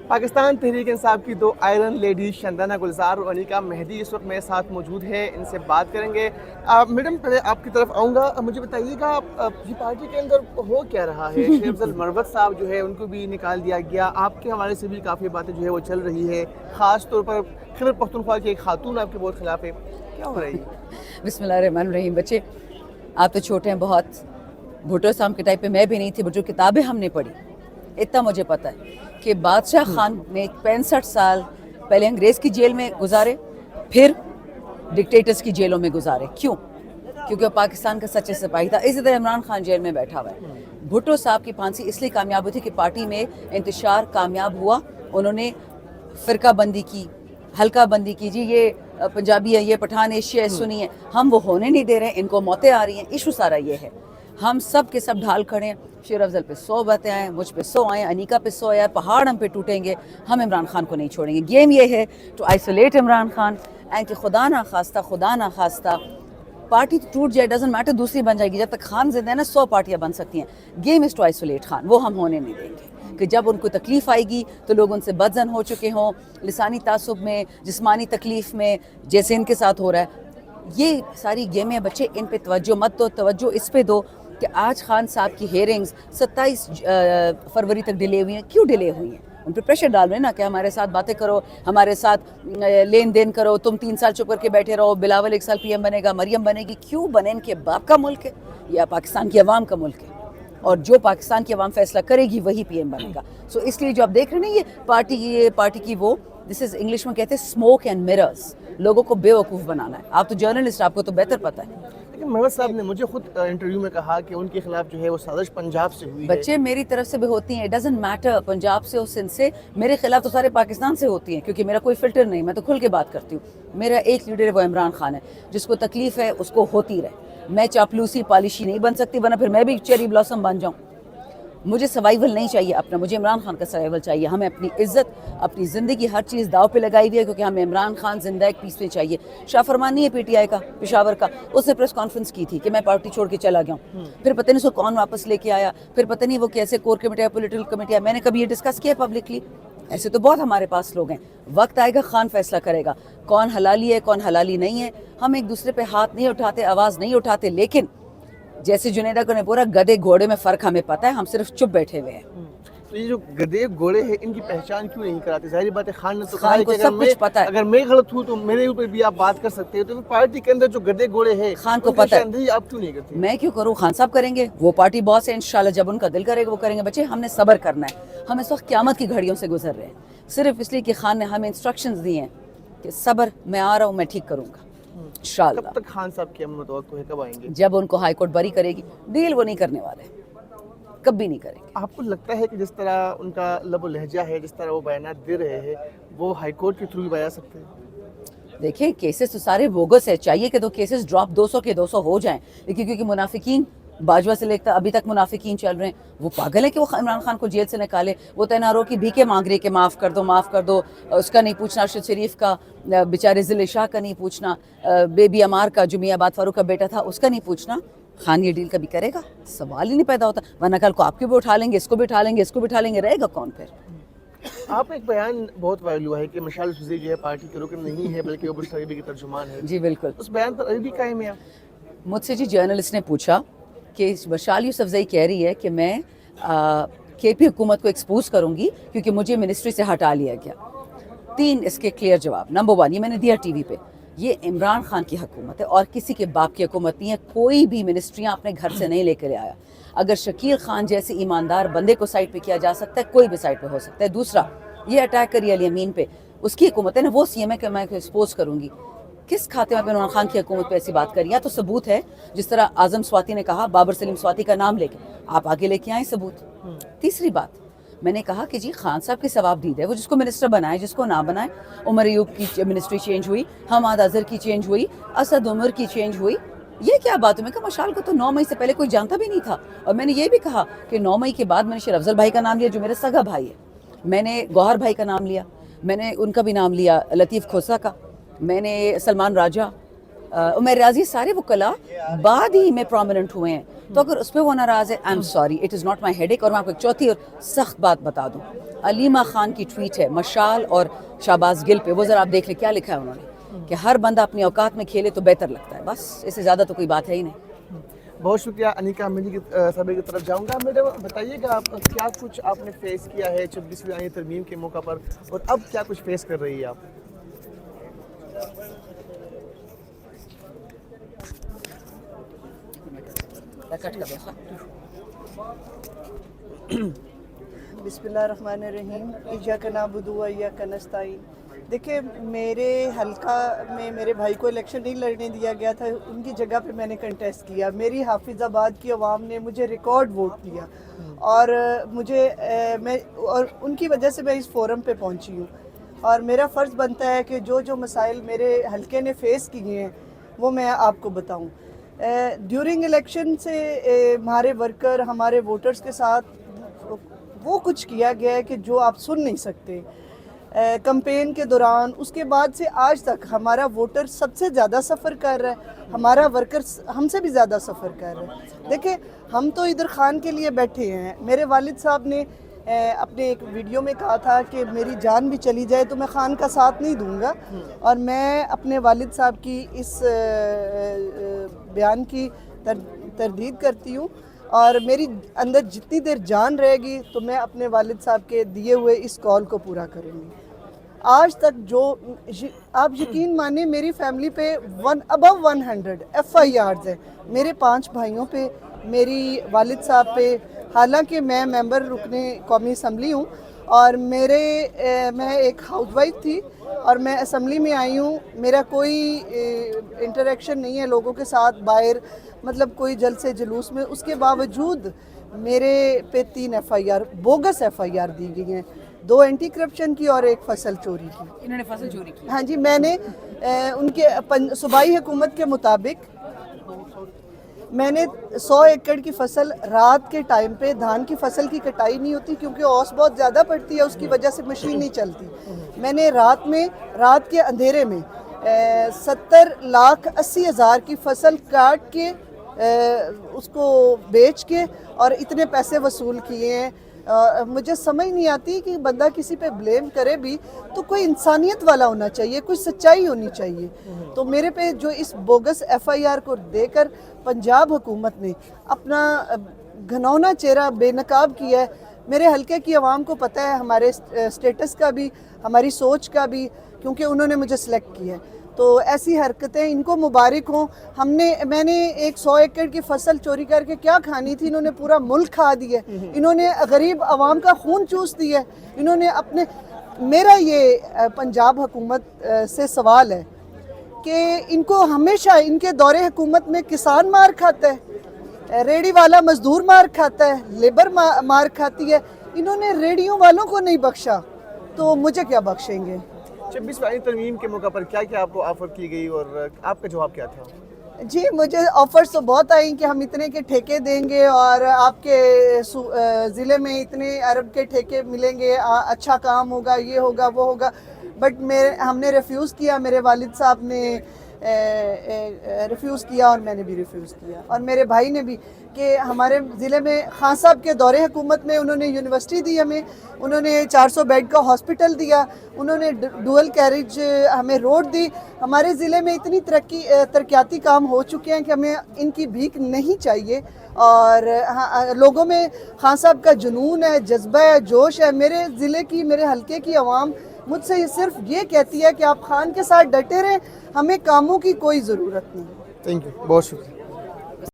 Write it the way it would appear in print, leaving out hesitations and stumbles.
پاکستان تحریک انصاف کی دو iron ladies شندانہ گلزار اور انیکا مہدی اس وقت میرے ساتھ موجود ہے، ان سے بات کریں گے۔ میڈم پہلے آپ کی طرف آؤں گا، مجھے بتائیے گا یہ پارٹی کے اندر ہو کیا رہا ہے؟ شیخ افضل مروت صاحب جو ہے ان کو بھی نکال دیا گیا، آپ کے حوالے سے بھی کافی باتیں جو ہے وہ چل رہی ہے، خاص طور پر خیبر پختونخوا کی ایک خاتون آپ کے بہت خلاف ہے، کیا ہو رہی ہے؟ بسم اللہ الرحمن الرحیم۔ بچے آپ تو چھوٹے ہیں بہت، بھٹو صاحب کے ٹائپ پہ میں بھی نہیں تھی، بٹ جو کتابیں ہم نے پڑھی اتنا مجھے پتہ ہے کہ بادشاہ خان نے 65 سال پہلے انگریز کی جیل میں گزارے، پھر ڈکٹیٹرز کی جیلوں میں گزارے۔ کیوں؟ کیونکہ وہ پاکستان کا سچے سپاہی تھا۔ اسی طرح عمران خان جیل میں بیٹھا ہوا ہے۔ بھٹو صاحب کی پھانسی اس لیے کامیاب ہوئی تھی کہ پارٹی میں انتشار کامیاب ہوا، انہوں نے فرقہ بندی کی، حلقہ بندی کی، جی یہ پنجابی ہے، یہ پٹھان ہے، شیعہ ہے، سنی ہے، ہم وہ ہونے نہیں دے رہے ہیں، ان کو موتیں آ رہی ہیں۔ ایشو سارا یہ ہے، ہم سب کے سب ڈھال کھڑے ہیں۔ شیر افضل پہ 100 باتیں آئیں، مجھ پہ 100 آئیں، انیکا پہ 100 آئیں، پہاڑ ہم پہ ٹوٹیں گے، ہم عمران خان کو نہیں چھوڑیں گے۔ گیم یہ ہے to isolate Imran Khan and کہ خدا نہ خواستہ پارٹی ٹوٹ جائے، ڈزنٹ میٹر دوسری بن جائے گی، جب تک خان زندہ ہے نا 100 پارٹیاں بن سکتی ہیں۔ Game is to isolate Khan, وہ ہم ہونے نہیں دیں گے کہ جب ان کو تکلیف آئے گی تو لوگ ان سے بدزن ہو چکے ہوں، لسانی تعصب میں، جسمانی تکلیف میں، جیسے ان کے ساتھ ہو رہا ہے۔ یہ ساری گیمیں بچے ان پہ توجہ مت دو، توجہ اس پہ دو کہ آج خان صاحب کی ہیئرنگز 27 فروری تک ڈیلے ہوئی ہیں۔ کیوں ڈیلے ہوئی ہیں؟ ان پہ پریشر ڈال رہے ہیں نا کہ ہمارے ساتھ باتیں کرو، ہمارے ساتھ لین دین کرو، تم 3 سال چپ کر کے بیٹھے رہو، بلاول 1 سال پی ایم بنے گا، مریم بنے گی۔ کیوں بنے؟ ان کے باپ کا ملک ہے یا پاکستان کی عوام کا ملک ہے، اور جو پاکستان کی عوام فیصلہ کرے گی وہی پی ایم بنے گا۔ سو اس لیے جو آپ دیکھ رہے ہیں نا یہ پارٹی کی وہ دس از انگلش میں کہتے ہیں اسموک اینڈ مررز، لوگوں کو بے وقوف بنانا ہے۔ آپ تو جرنلسٹ، آپ کو تو بہتر پتہ ہے۔ لیکن مروت صاحب نے مجھے خود انٹرویو میں کہا کہ ان کے خلاف جو ہے وہ سازش پنجاب سے ہوئی ہے۔ بچے میری طرف سے بھی ہوتی ہیں، ڈزنٹ میٹر پنجاب سے ہو سندھ سے، میرے خلاف تو سارے پاکستان سے ہوتی ہیں، کیونکہ میرا کوئی فلٹر نہیں، میں تو کھل کے بات کرتی ہوں۔ میرا ایک لیڈر ہے، وہ عمران خان ہے، جس کو تکلیف ہے اس کو ہوتی رہے۔ میں چاپلوسی پالیشی نہیں بن سکتی، ورنہ پھر میں بھی چیری بلاسم بن جاؤں۔ مجھے سروائیول نہیں چاہیے اپنا، مجھے عمران خان کا سروائیول چاہیے۔ ہمیں اپنی عزت، اپنی زندگی، ہر چیز داؤ پہ لگائی ہوئی ہے، کیونکہ ہمیں عمران خان زندہ ایک پیس میں چاہیے۔ شاہ فرمان نہیں ہے پی ٹی آئی کا، پشاور کا، اس نے پریس کانفرنس کی تھی کہ میں پارٹی چھوڑ کے چلا گیا ہوں۔ پھر پتہ نہیں اس کو کون واپس لے کے آیا، پھر پتہ نہیں وہ کیسے کور کمیٹی یا پولیٹیکل کمیٹی ہے۔ میں نے کبھی یہ ڈسکس کیا پبلکلی؟ ایسے تو بہت ہمارے پاس لوگ ہیں۔ وقت آئے گا، خان فیصلہ کرے گا کون حلالی ہے کون حلالی نہیں ہے۔ ہم ایک دوسرے پہ ہاتھ نہیں اٹھاتے، آواز نہیں اٹھاتے، لیکن جیسے جنیدہ کو نے پورا گدے گھوڑے میں فرق ہمیں پتہ ہے، ہم صرف چپ بیٹھے ہوئے ہیں۔ تو یہ جو گدے گھوڑے ہیں ان کی پہچان کیوں نہیں کراتے؟ ظاہری بات ہے، خان نے تو کہا خان ہے کو کہ سب کچھ پتہ ہے۔ اگر میں غلط ہوں تو میرے اوپر بھی آپ بات کر سکتے ہو، تو پارٹی کے اندر جو گدے گھوڑے ہیں خان کو ان کی پتہ ہے۔ نشاندہی آپ کیوں نہیں کرتے؟ میں کیوں کروں؟ خان صاحب کریں گے، وہ پارٹی باس ہے، انشاءاللہ جب ان کا دل کرے گا وہ کریں گے۔ بچے ہم نے صبر کرنا ہے، ہم اس وقت قیامت کی گھڑیوں سے گزر رہے ہیں، صرف اس لیے کہ خان نے ہمیں انسٹرکشنز دی ہیں کہ صبر، میں آ رہا ہوں، میں ٹھیک کروں گا انشاءاللہ۔ کب تک خان صاحب کی امن توقع ہے، کب آئیں گے؟ جب ان کو ہائی کورٹ بری کرے گی۔ ڈیل وہ نہیں کرنے والے، کبھی نہیں کریں گے۔ آپ کو لگتا ہے کہ جس طرح ان کا لب و لہجہ ہے، جس طرح وہ بیانات دے رہے ہیں، وہ ہائی کورٹ کے تھرو بھی بیا سکتے ہیں؟ دیکھیں کیسز تو سارے بوگس ہے، چاہیے کہ 2 کیسز ڈراپ 200 کے 200 ہو جائیں، لیکن کیونکہ منافقین باجوہ سے لے کر ابھی تک منافقین چل رہے ہیں، وہ پاگل ہے کہ وہ عمران خان کو جیل سے نکالے۔ وہ تو NRO کی بھیکیں مانگ رہے کہ معاف کر دو، اس کا نہیں پوچھنا، ارشد شریف کا بیچارے ضلع شاہ کا نہیں پوچھنا، بیبی امار کا جو میاں آباد فاروق کا بیٹا تھا اس کا نہیں پوچھنا۔ خان یہ ڈیل کبھی کرے گا؟ سوال ہی نہیں پیدا ہوتا، ورنہ کل کو آپ کو بھی اٹھا لیں گے، اس کو بھی اٹھا لیں گے، اس کو بھی اٹھا لیں گے، رہے گا کون پھر؟ آپ کا ایک بیان بہت وائرل ہوا ہے کہ مشال یوسفزئی جو ہے پارٹی کے رکن نہیں ہے بلکہ وہ بشر طیبی کی ترجمان ہے۔ جی بالکل۔ اس بیان پر ابھی بھی قائم ہے آپ؟ مجھ سے جی جرنلسٹ نے پوچھا کہ مشال یوسفزئی کہہ رہی ہے کہ میں کے پی حکومت کو ایکسپوز کروں گی کیونکہ مجھے منسٹری سے ہٹا لیا گیا۔ 3 اس کے کلیئر جواب۔ نمبر 1 یہ میں نے دیا ٹی وی پہ، یہ عمران خان کی حکومت ہے اور کسی کے باپ کی حکومت نہیں ہے۔ کوئی بھی منسٹریاں اپنے گھر سے نہیں لے کر آیا۔ اگر شکیل خان جیسے ایماندار بندے کو سائٹ پہ کیا جا سکتا ہے، کوئی بھی سائٹ پہ ہو سکتا ہے۔ دوسرا، یہ اٹیک کری علی امین پہ، اس کی حکومت ہے نا، وہ سی ایم ہے کہ میں ایکسپوز کروں گی۔ کس کھاتے میں عمران خان کی حکومت پہ ایسی بات کری؟ یا تو ثبوت ہے، جس طرح اعظم سواتی نے کہا بابر سلیم سواتی کا نام لے کے، آپ آگے لے کے آئیں ثبوت۔ تیسری بات، میں نے کہا کہ جی خان صاحب کی ثواب دید ہے، وہ جس کو منسٹر بنائے، جس کو نہ بنائے۔ عمر ایوب کی منسٹری چینج ہوئی، حماد اظہر کی چینج ہوئی، اسد عمر کی چینج ہوئی، یہ کیا بات ہے؟ میں کہا مشال کو تو 9 مئی سے پہلے کوئی جانتا بھی نہیں تھا، اور میں نے یہ بھی کہا کہ 9 مئی کے بعد میں نے شیر افضل بھائی کا نام لیا جو میرا سگا بھائی ہے، میں نے گوہر بھائی کا نام لیا، میں نے ان کا بھی نام لیا، لطیف کھوسا کا، میں نے سلمان راجہ، عمر ریاضی، سارے وکلاء بعد ہی میں پرومیننٹ ہوئے ہیں۔ تو اگر اس پہ وہ ناراض ہے I am sorry it is not my headache. اور میں آپ کو ایک چوتھی اور سخت بات بتا دوں, علیمہ خان کی ٹویٹ ہے مشال اور شہباز گل پہ, وہ ذرا آپ دیکھ لیں کیا لکھا ہے انہوں نے کہ ہر بندہ اپنی اوقات میں کھیلے تو بہتر لگتا ہے. بس اس سے زیادہ تو کوئی بات ہے ہی نہیں. بہت شکریہ. انیکا مہدی صاحبہ کی طرف جاؤں گا. میڈم بتائیے گا کیا کچھ آپ نے فیس کیا ہے 26ویں آئین ترمیم کے موقع پر, اور اب کیا کچھ فیس کر رہی ہے آپ؟ بسم اللہ الرحمن الرحیم. ایاک نعبد و ایاک نستعین. دیکھیں, میرے حلقہ میں میرے بھائی کو الیکشن نہیں لڑنے دیا گیا تھا, ان کی جگہ پہ میں نے کنٹیسٹ کیا. میری حافظ آباد کی عوام نے مجھے ریکارڈ ووٹ دیا, اور اور ان کی وجہ سے میں اس فورم پہ پہنچی ہوں. اور میرا فرض بنتا ہے کہ جو مسائل میرے حلقے نے فیس کیے ہیں وہ میں آپ کو بتاؤں. ڈیورنگ الیکشن سے ہمارے ورکر, ہمارے ووٹرز کے ساتھ وہ کچھ کیا گیا ہے کہ جو آپ سن نہیں سکتے. کمپین کے دوران, اس کے بعد سے آج تک ہمارا ووٹر سب سے زیادہ سفر کر رہا ہے, ہمارا ورکر ہم سے بھی زیادہ سفر کر رہا ہے. دیکھیں, ہم تو ادھر خان کے لیے بیٹھے ہیں. میرے والد صاحب نے اپنے ایک ویڈیو میں کہا تھا کہ میری جان بھی چلی جائے تو میں خان کا ساتھ نہیں دوں گا, اور میں اپنے والد صاحب کی اس بیان کی تردید کرتی ہوں. اور میری اندر جتنی دیر جان رہے گی تو میں اپنے والد صاحب کے دیے ہوئے اس کال کو پورا کروں گی. آج تک جو آپ یقین مانیں, میری فیملی پہ ابو 100 FIRs ہیں. میرے 5 بھائیوں پہ, میری والد صاحب پہ. حالانکہ میں ممبر رکن قومی اسمبلی ہوں, اور میں ایک ہاؤس وائف تھی, اور میں اسمبلی میں آئی ہوں. میرا کوئی انٹریکشن نہیں ہے لوگوں کے ساتھ باہر, مطلب کوئی جلسے جلوس میں. اس کے باوجود میرے پہ 3 FIR بوگس FIR دی گئی ہیں, 2 اینٹی کرپشن کی اور 1 فصل چوری کی. انہوں نے فصل چوری کی. ہاں جی, میں نے ان کے صوبائی حکومت کے مطابق میں نے 100 ایکڑ کی فصل, رات کے ٹائم پہ دھان کی فصل کی کٹائی نہیں ہوتی کیونکہ اوس بہت زیادہ پڑتی ہے, اس کی وجہ سے مشین نہیں چلتی. میں نے رات کے اندھیرے میں 70,80,000 کی فصل کاٹ کے اس کو بیچ کے اور اتنے پیسے وصول کیے ہیں. مجھے سمجھ نہیں آتی کہ بندہ کسی پہ بلیم کرے بھی تو کوئی انسانیت والا ہونا چاہیے, کوئی سچائی ہونی چاہیے. تو میرے پہ جو اس بوگس FIR کو دے کر پنجاب حکومت نے اپنا گھنونا چہرہ بے نقاب کیا ہے. میرے حلقے کی عوام کو پتہ ہے ہمارے سٹیٹس کا بھی, ہماری سوچ کا بھی, کیونکہ انہوں نے مجھے سلیکٹ کیا ہے. تو ایسی حرکتیں ان کو مبارک ہوں. میں نے ایک 100 ایکڑ کی فصل چوری کر کے کیا کھانی تھی, انہوں نے پورا ملک کھا دیا. انہوں نے غریب عوام کا خون چوس دیا. انہوں نے میرا یہ پنجاب حکومت سے سوال ہے کہ ان کو ہمیشہ ان کے دور حکومت میں کسان مار کھاتا ہے, ریڑی والا مزدور مار کھاتا ہے, لیبر مار کھاتی ہے. انہوں نے ریڑیوں والوں کو نہیں بخشا, تو مجھے کیا بخشیں گے. 26ویں آئین ترمیم کے موقع پر کیا کیا آپ کو آفر کی گئی, اور آپ کا جواب کیا تھا؟ جی, مجھے آفرز تو بہت آئیں کہ ہم اتنے کے ٹھیکے دیں گے, اور آپ کے ضلع میں اتنے ارب کے ٹھیکے ملیں گے, اچھا کام ہوگا, یہ ہوگا, وہ ہوگا. بٹ ہم نے ریفیوز کیا, میرے والد صاحب نے ریفیوز کیا, اور میں نے بھی ریفیوز کیا, اور میرے بھائی نے بھی. کہ ہمارے ضلع میں خان صاحب کے دور حکومت میں انہوں نے یونیورسٹی دی ہمیں, انہوں نے 400 بیڈ کا ہاسپٹل دیا, انہوں نے ڈوئل کیریج ہمیں روڈ دی. ہمارے ضلع میں اتنی ترقیاتی کام ہو چکے ہیں کہ ہمیں ان کی بھیک نہیں چاہیے. اور لوگوں میں خان صاحب کا جنون ہے, جذبہ ہے, جوش ہے. میرے ضلع کی, میرے حلقے کی عوام مجھ سے صرف یہ کہتی ہے کہ آپ خان کے ساتھ ڈٹے رہیں, ہمیں کاموں کی کوئی ضرورت نہیں. تھینک یو, بہت شکریہ.